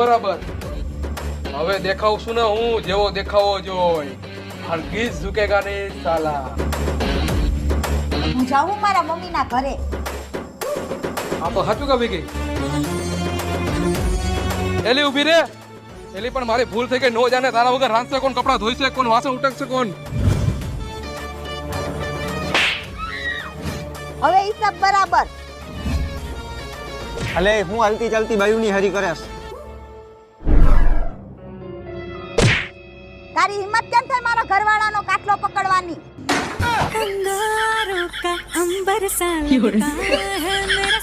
બરાબર. હવે દેખાવશું ને હું જેવો દેખાવો જોઈ. હરગીઝ ઝુકેગા નહીં સાલા. હું જાઉં મારા મમ્મીના ઘરે. આ તો સાચું કાપી ગઈ. એલી ઊભી રે. એલી પણ મારી ભૂલ થઈ ગઈ. નો જાને તારા વગર રાંધશે કોણ, કપડા ધોઈશે કોણ, વાસણ ઉટકશે કોણ? હવે હિસાબ બરાબર. અલે હું હાલતી ચાલતી બાયુની હરી કરેસ. તારી હિંમત કેમ થાય મારા ઘરવાળાનો કાટલો પકડવાની? अंगारों का अंबर सा लगता है मेरा